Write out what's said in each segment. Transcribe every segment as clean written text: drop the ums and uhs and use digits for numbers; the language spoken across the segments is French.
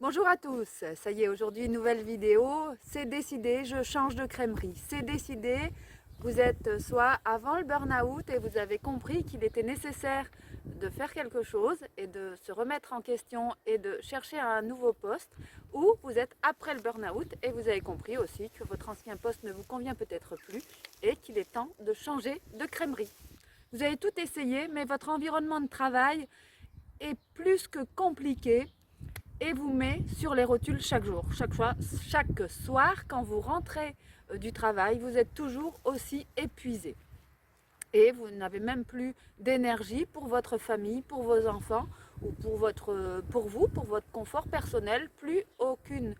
Bonjour à tous, ça y est, aujourd'hui une nouvelle vidéo, c'est décidé, je change de crèmerie, c'est décidé, vous êtes soit avant le burn-out et vous avez compris qu'il était nécessaire de faire quelque chose et de se remettre en question et de chercher un nouveau poste, ou vous êtes après le burn-out et vous avez compris aussi que votre ancien poste ne vous convient peut-être plus et qu'il est temps de changer de crèmerie. Vous avez tout essayé, mais votre environnement de travail est plus que compliqué et vous met sur les rotules chaque jour. Chaque soir, quand vous rentrez du travail, vous êtes toujours aussi épuisé. Et vous n'avez même plus d'énergie pour votre famille, pour vos enfants ou pour vous, pour votre confort personnel. Plus aucune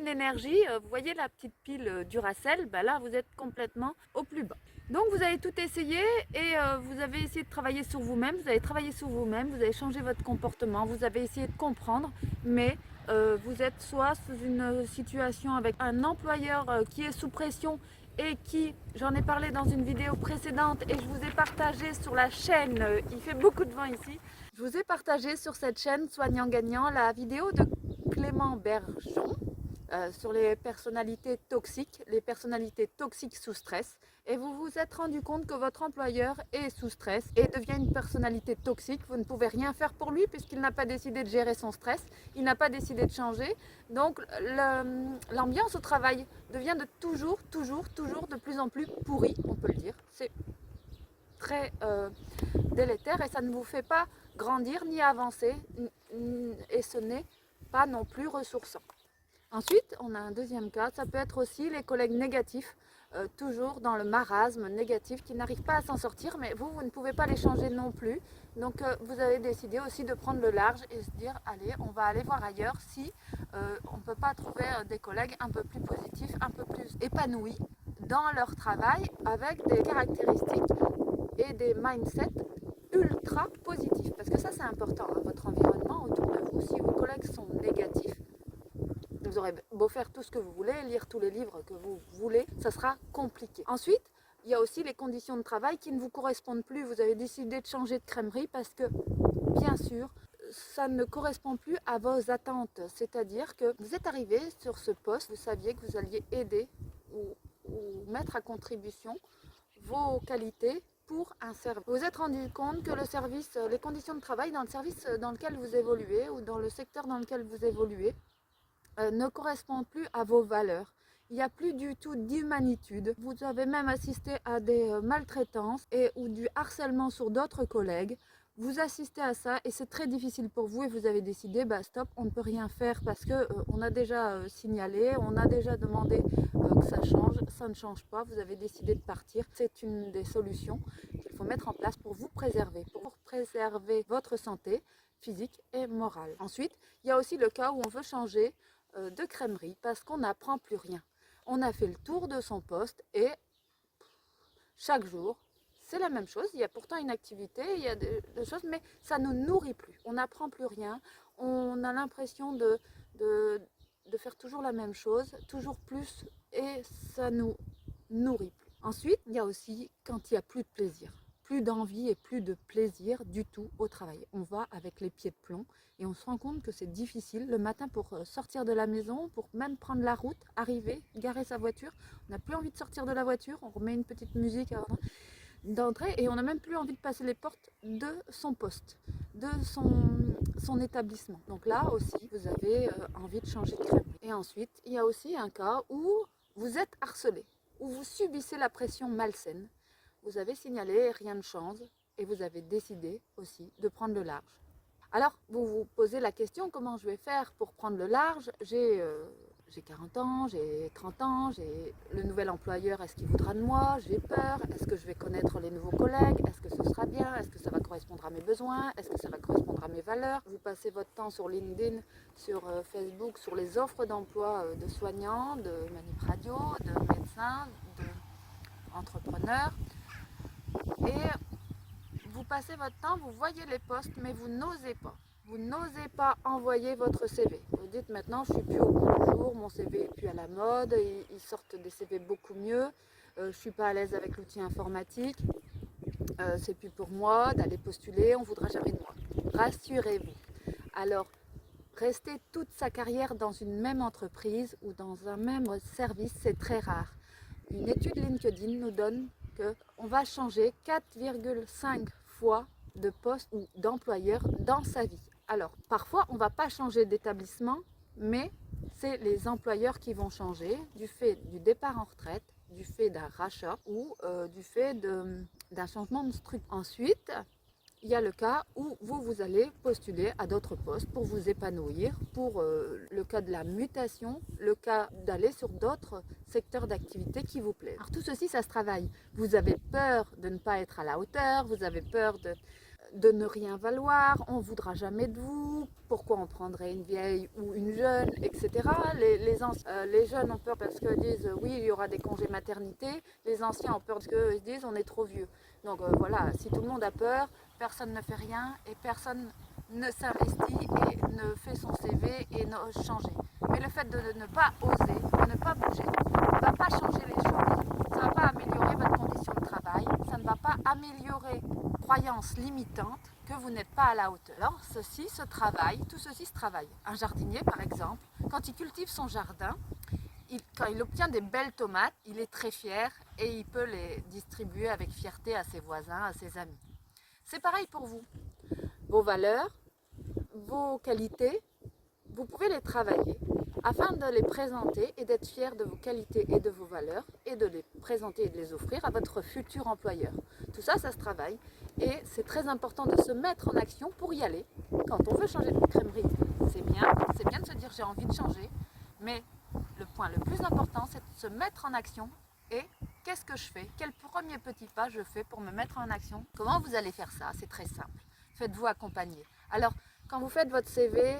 énergie. Vous voyez la petite pile Duracell, ben là vous êtes complètement au plus bas. Donc vous avez tout essayé et vous avez essayé de travailler sur vous-même, vous avez travaillé sur vous-même, vous avez changé votre comportement, vous avez essayé de comprendre, mais vous êtes soit sous une situation avec un employeur qui est sous pression et qui, j'en ai parlé dans une vidéo précédente et je vous ai partagé sur la chaîne, il fait beaucoup de vent ici, je vous ai partagé sur cette chaîne Soignant Gagnant la vidéo de Clément Bergeon sur les personnalités toxiques sous stress. Et vous vous êtes rendu compte que votre employeur est sous stress et devient une personnalité toxique. Vous ne pouvez rien faire pour lui puisqu'il n'a pas décidé de gérer son stress, il n'a pas décidé de changer. Donc l'ambiance au travail devient de toujours de plus en plus pourrie, on peut le dire. C'est très délétère et ça ne vous fait pas grandir ni avancer et ce n'est pas non plus ressourçant. Ensuite, on a un deuxième cas, ça peut être aussi les collègues négatifs, toujours dans le marasme négatif, qui n'arrivent pas à s'en sortir, mais vous ne pouvez pas les changer non plus. Donc vous avez décidé aussi de prendre le large et se dire, allez, on va aller voir ailleurs si on ne peut pas trouver des collègues un peu plus positifs, un peu plus épanouis dans leur travail, avec des caractéristiques et des mindsets ultra positifs. Parce que ça, c'est important, hein, votre environnement autour de vous. Si vos collègues sont négatifs, vous aurez beau faire tout ce que vous voulez, lire tous les livres que vous voulez, ça sera compliqué. Ensuite, il y a aussi les conditions de travail qui ne vous correspondent plus. Vous avez décidé de changer de crèmerie parce que, bien sûr, ça ne correspond plus à vos attentes. C'est-à-dire que vous êtes arrivé sur ce poste, vous saviez que vous alliez aider ou mettre à contribution vos qualités pour un service. Vous vous êtes rendu compte que le service, les conditions de travail dans le service dans lequel vous évoluez ou dans le secteur dans lequel vous évoluez ne correspond plus à vos valeurs. Il n'y a plus du tout d'humanitude. Vous avez même assisté à des maltraitances ou du harcèlement sur d'autres collègues. Vous assistez à ça et c'est très difficile pour vous et vous avez décidé, bah stop, on ne peut rien faire parce que on a déjà signalé, on a déjà demandé que ça ne change pas, vous avez décidé de partir. C'est une des solutions qu'il faut mettre en place pour vous préserver, pour préserver votre santé physique et morale. Ensuite, il y a aussi le cas où on veut changer de crèmerie parce qu'on n'apprend plus rien. On a fait le tour de son poste et chaque jour, c'est la même chose. Il y a pourtant une activité, il y a des choses, mais ça ne nous nourrit plus. On n'apprend plus rien. On a l'impression de faire toujours la même chose, toujours plus, et ça nous nourrit plus. Ensuite, il y a aussi quand il n'y a plus de plaisir. Plus d'envie et plus de plaisir du tout au travail. On va avec les pieds de plomb et on se rend compte que c'est difficile le matin pour sortir de la maison, pour même prendre la route, arriver, garer sa voiture. On n'a plus envie de sortir de la voiture, on remet une petite musique d'entrée et on n'a même plus envie de passer les portes de son poste, de son établissement. Donc là aussi, vous avez envie de changer de crèmerie. Et ensuite, il y a aussi un cas où vous êtes harcelé, où vous subissez la pression malsaine. Vous avez signalé, rien ne change, et vous avez décidé aussi de prendre le large. Alors, vous vous posez la question, comment je vais faire pour prendre le large? J'ai 40 ans, j'ai 30 ans, j'ai le nouvel employeur, est-ce qu'il voudra de moi? J'ai peur, est-ce que je vais connaître les nouveaux collègues? Est-ce que ce sera bien? Est-ce que ça va correspondre à mes besoins? Est-ce que ça va correspondre à mes valeurs? Vous passez votre temps sur LinkedIn, sur Facebook, sur les offres d'emploi de soignants, de manip radio, de médecins, d'entrepreneurs. Et vous passez votre temps, vous voyez les postes, mais vous n'osez pas. Vous n'osez pas envoyer votre CV. Vous dites maintenant, je suis plus au goût du jour, mon CV est plus à la mode, ils sortent des CV beaucoup mieux, je suis pas à l'aise avec l'outil informatique, c'est plus pour moi d'aller postuler, on voudra jamais de moi. Rassurez-vous. Alors, Rester toute sa carrière dans une même entreprise ou dans un même service, c'est très rare. Une étude LinkedIn nous donne qu'on va changer 4,5 fois de poste ou d'employeur dans sa vie. Alors, parfois, on ne va pas changer d'établissement, mais c'est les employeurs qui vont changer du fait du départ en retraite, du fait d'un rachat ou du fait d'un changement de structure. Ensuite, il y a le cas où vous allez postuler à d'autres postes pour vous épanouir, pour le cas de la mutation, le cas d'aller sur d'autres secteurs d'activité qui vous plaisent. Alors tout ceci, ça se travaille. Vous avez peur de ne pas être à la hauteur, vous avez peur de ne rien valoir, on ne voudra jamais de vous, pourquoi on prendrait une vieille ou une jeune, etc. Les jeunes ont peur parce qu'ils disent oui, il y aura des congés maternité, les anciens ont peur parce qu'ils disent on est trop vieux. Donc voilà, si tout le monde a peur, personne ne fait rien et personne ne s'investit et ne fait son CV et n'ose changer. Mais le fait de ne pas oser, de ne pas bouger, ne va pas changer les choses. Ça ne va pas améliorer votre condition de travail, ça ne va pas améliorer croyances limitantes que vous n'êtes pas à la hauteur. Alors ceci se travaille, tout ceci se travaille. Un jardinier par exemple, quand il cultive son jardin, quand il obtient des belles tomates, il est très fier et il peut les distribuer avec fierté à ses voisins, à ses amis. C'est pareil pour vous. Vos valeurs, vos qualités, vous pouvez les travailler afin de les présenter et d'être fier de vos qualités et de vos valeurs et de les présenter et de les offrir à votre futur employeur. Tout ça, ça se travaille et c'est très important de se mettre en action pour y aller. Quand on veut changer de crèmerie, c'est bien de se dire j'ai envie de changer, mais le point le plus important, c'est de se mettre en action et qu'est-ce que je fais? Quel premier petit pas je fais pour me mettre en action? Comment vous allez faire ça? C'est très simple. Faites-vous accompagner. Alors, quand vous faites votre CV,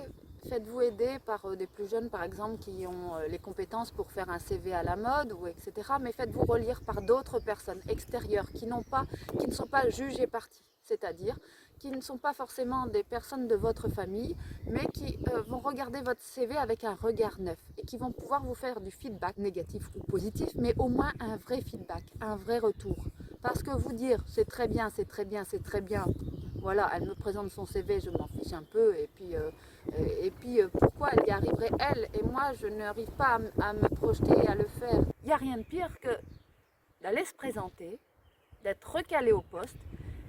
faites-vous aider par des plus jeunes, par exemple, qui ont les compétences pour faire un CV à la mode, ou etc. Mais faites-vous relire par d'autres personnes extérieures qui ne sont pas jugées parties. C'est-à-dire qui ne sont pas forcément des personnes de votre famille, mais qui vont regarder votre CV avec un regard neuf et qui vont pouvoir vous faire du feedback négatif ou positif, mais au moins un vrai feedback, un vrai retour. Parce que vous dire c'est très bien, c'est très bien, c'est très bien, voilà, elle me présente son CV, je m'en fiche un peu, et puis pourquoi elle y arriverait elle, et moi je n'arrive pas à me projeter et à le faire. Il n'y a rien de pire que d'aller se présenter, d'être recalé au poste,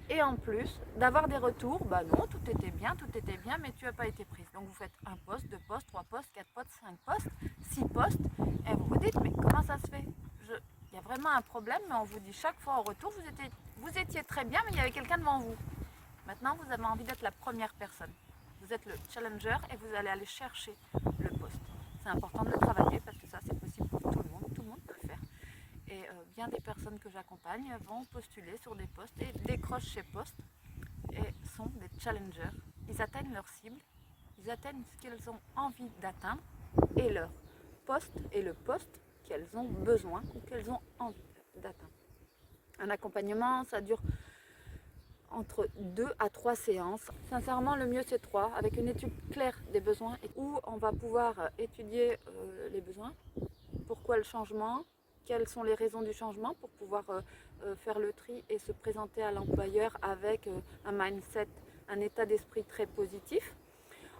et en plus d'avoir des retours, bah non, tout était bien, mais tu n'as pas été prise. Donc vous faites un poste, deux postes, trois postes, quatre postes, cinq postes, six postes, et vous vous dites, mais comment ça se fait? Il y a vraiment un problème, mais on vous dit chaque fois au retour, vous étiez très bien, mais il y avait quelqu'un devant vous. Maintenant, vous avez envie d'être la première personne. Vous êtes le challenger et vous allez aller chercher le poste. C'est important de le travailler parce que ça, c'est possible pour tout le monde peut le faire. Et bien des personnes que j'accompagne vont postuler sur des postes et décrochent ces postes et sont des challengers. Ils atteignent leur cible, ils atteignent ce qu'elles ont envie d'atteindre et leur poste est le poste qu'elles ont besoin ou qu'elles ont envie d'atteindre. Un accompagnement, ça dure entre 2 à 3 séances. Sincèrement, le mieux c'est 3, avec une étude claire des besoins où on va pouvoir étudier les besoins, pourquoi le changement, quelles sont les raisons du changement pour pouvoir faire le tri et se présenter à l'employeur avec un mindset, un état d'esprit très positif.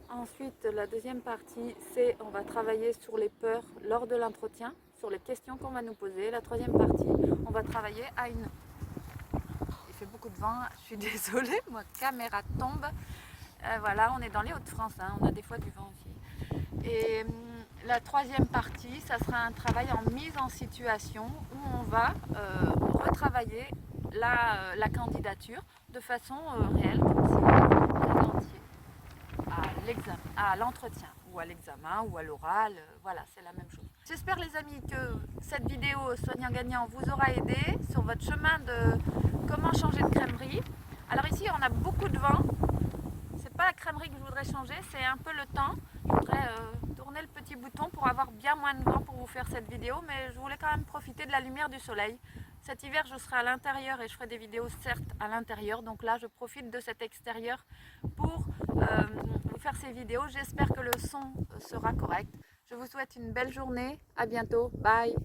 Ensuite, la deuxième partie, c'est on va travailler sur les peurs lors de l'entretien, sur les questions qu'on va nous poser. La troisième partie, on va travailler à une... Il fait beaucoup de vent, je suis désolée, ma caméra tombe. Voilà, on est dans les Hauts-de-France, hein, on a des fois du vent aussi. Et la troisième partie, ça sera un travail en mise en situation où on va retravailler la candidature de façon réelle, comme si vous présentiez à l'entretien ou à l'examen ou à l'oral, voilà, c'est la même chose. J'espère les amis que cette vidéo Soignant-Gagnant vous aura aidé sur votre chemin de comment changer de crèmerie. Alors ici on a beaucoup de vent, c'est pas la crèmerie que je voudrais changer, c'est un peu le temps. Je voudrais tourner le petit bouton pour avoir bien moins de vent pour vous faire cette vidéo, mais je voulais quand même profiter de la lumière du soleil. Cet hiver je serai à l'intérieur et je ferai des vidéos certes à l'intérieur, donc là je profite de cet extérieur pour vous faire ces vidéos. J'espère que le son sera correct. Je vous souhaite une belle journée, à bientôt, bye.